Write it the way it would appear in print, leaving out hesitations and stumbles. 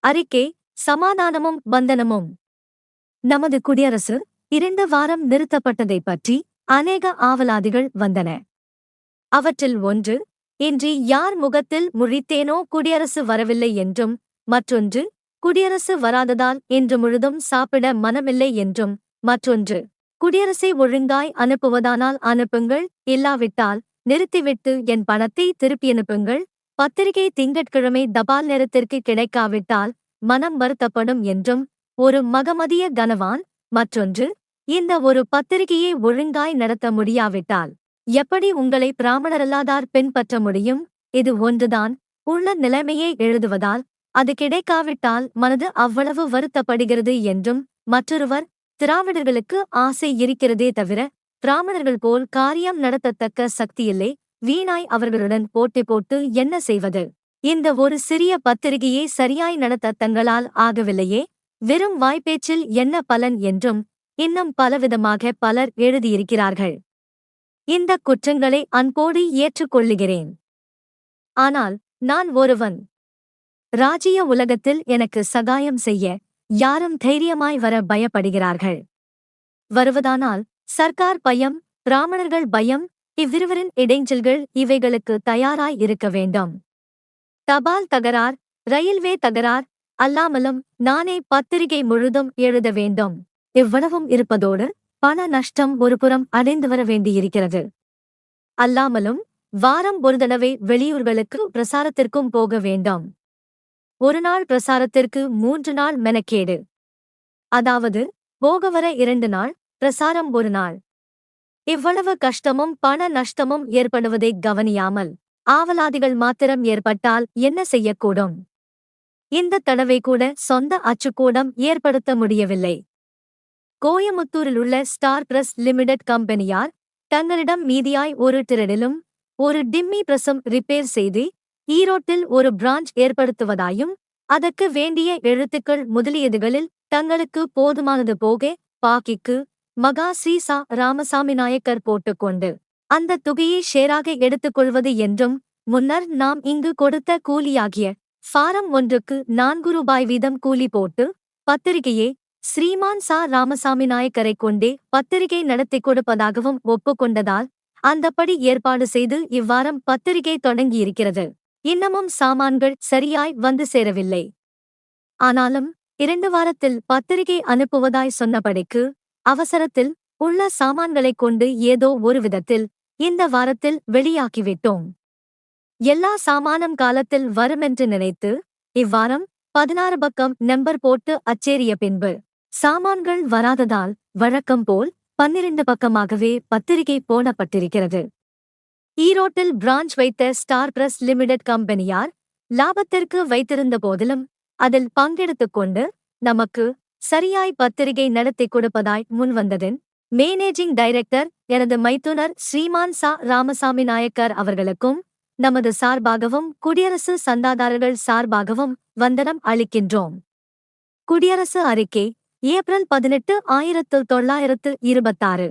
அறிக்கை சமாதானமும் பந்தனமும். நமது குடியரசு 2 வாரம் நிறுத்தப்பட்டதைப் பற்றி அநேக ஆவலாதிகள் வந்தன. அவற்றில் ஒன்று, இன்றி யார் முகத்தில் முழித்தேனோ குடியரசு வரவில்லை என்றும், மற்றொன்று, குடியரசு வராததால் இன்று முழுதும் சாப்பிட மனமில்லை என்றும், மற்றொன்று, குடியரசை ஒழுங்காய் அனுப்புவதானால் அனுப்புங்கள், இல்லாவிட்டால் நிறுத்திவிட்டு என் பணத்தை திருப்பியனுப்புங்கள், பத்திரிகை திங்கட்கிழமை தபால் நேரத்திற்கு கிடைக்காவிட்டால் மனம் வருத்தப்படும் என்றும் ஒரு மகமதிய கனவான், மற்றொன்று, இந்த ஒரு பத்திரிகையை ஒழுங்காய் நடத்த முடியாவிட்டால் எப்படி உங்களை பிராமணரல்லாதார் பின்பற்ற முடியும்? இது ஒன்றுதான் உள்ள நிலைமையை எழுதுவதால் அது கிடைக்காவிட்டால் மனது அவ்வளவு வருத்தப்படுகிறது என்றும், மற்றொருவர், திராவிடர்களுக்கு ஆசை இருக்கிறதே தவிர பிராமணர்கள் போல் காரியம் நடத்தத்தக்க சக்தியில்லை, வீணாய் அவர்களுடன் போட்டி போட்டு என்ன செய்வது? இந்த ஒரு சிறிய பத்திரிகையை சரியாய் நடத்த தங்களால் ஆகவில்லையே, வெறும் வாய்ப்பேச்சில் என்ன பலன் என்றும் இன்னும் பலவிதமாக பலர் எழுதியிருக்கிறார்கள். இந்த குற்றங்களை அன்போடு ஏற்றுக்கொள்ளுகிறேன். ஆனால் நான் ஒருவன். ராஜ்ய உலகத்தில் எனக்கு சகாயம் செய்ய யாரும் தைரியமாய் வர பயப்படுகிறார்கள். வருவதானால் சர்க்கார் பயம், பிராமணர்கள் பயம், இவ்விருவரின் இடைஞ்சல்கள் இவைகளுக்கு தயாராய் இருக்க வேண்டும். தபால் தகரார், ரயில்வே தகரார் அல்லாமலும் நானே பத்திரிகை முழுதும் எழுத வேண்டும். இவ்வளவும் இருப்பதோடு பண நஷ்டம் ஒருபுறம் அடைந்து வர வேண்டியிருக்கிறது. அல்லாமலும் வாரம் ஒரு தடவை வெளியூர்களுக்கு பிரசாரத்திற்கும் போக வேண்டும். ஒரு நாள் பிரசாரத்திற்கு 3 நாள் மெனக்கேடு. அதாவது போக வர 2 நாள், பிரசாரம் 1 நாள். இவ்வளவு கஷ்டமும் பண நஷ்டமும் ஏற்படுவதை கவனியாமல் ஆவலாதிகள் மாத்திரம் ஏற்பட்டால் என்ன செய்யக்கூடும்? இந்த தடவை கூட சொந்த அச்சுக்கூடம் ஏற்படுத்த முடியவில்லை. கோயமுத்தூரில் உள்ள ஸ்டார் பிரஸ் லிமிடெட் கம்பெனியார் தங்களிடம் மீதியாய் ஒரு திரடிலும் ஒரு டிம்மி பிரசும் ரிப்பேர் செய்து ஈரோட்டில் ஒரு பிரான்ச் ஏற்படுத்துவதாயும், அதற்கு வேண்டிய எழுத்துக்கள் முதலியதுகளில் தங்களுக்கு போதுமானது போக பாக்கிக்கு மகா ஸ்ரீ சா. ராமசாமி நாயக்கர் போட்டுக்கொண்டு அந்த தொகையை ஷேராக எடுத்துக்கொள்வது என்றும், முன்னர் நாம் இங்கு கொடுத்த கூலியாகிய ஃபாரம் 1க்கு 4 ரூபாய் வீதம் கூலி போட்டு பத்திரிகையை ஸ்ரீமான் சா. ராமசாமி நாயக்கரை கொண்டே பத்திரிகை நடத்தி கொடுப்பதாகவும் ஒப்புக்கொண்டதால் அந்தப்படி ஏற்பாடு செய்து இவ்வாரம் பத்திரிகை தொடங்கியிருக்கிறது. இன்னமும் சாமான்கள் சரியாய் வந்து சேரவில்லை. ஆனாலும் 2 வாரத்தில் பத்திரிகை அனுப்புவதாய் சொன்னபடிக்கு அவசரத்தில் உள்ள சாமான்களைக் கொண்டு ஏதோ ஒரு விதத்தில் இந்த வாரத்தில் வெளியாக்கிவிட்டோம். எல்லா சாமானும் காலத்தில் வருமென்று நினைத்து இவ்வாரம் 16 பக்கம் நம்பர் போட்டு அச்சேறிய பின்பு சாமான்கள் வராததால் வழக்கம் போல் 12 பக்கமாகவே பத்திரிகை போடப்பட்டிருக்கிறது. ஈரோட்டில் பிரான்ச் வைத்த ஸ்டார் பிரஸ் லிமிடெட் கம்பெனியார் லாபத்திற்கு வைத்திருந்த போதிலும் அதில் பங்கெடுத்துக் கொண்டு நமக்கு சரியாய் பத்திரிகை நடத்தி கொடுப்பதாய் முன்வந்ததின் மேனேஜிங் டைரக்டர் எனது மைத்துனர் ஸ்ரீமான் சா. ராமசாமி நாயக்கர் அவர்களுக்கும் நமது சார்பாகவும் குடியரசு சந்தாதாரர்கள் சார்பாகவும் வந்தனம் அளிக்கின்றோம். குடியரசு அறிக்கை, ஏப்ரல் 18, 1926.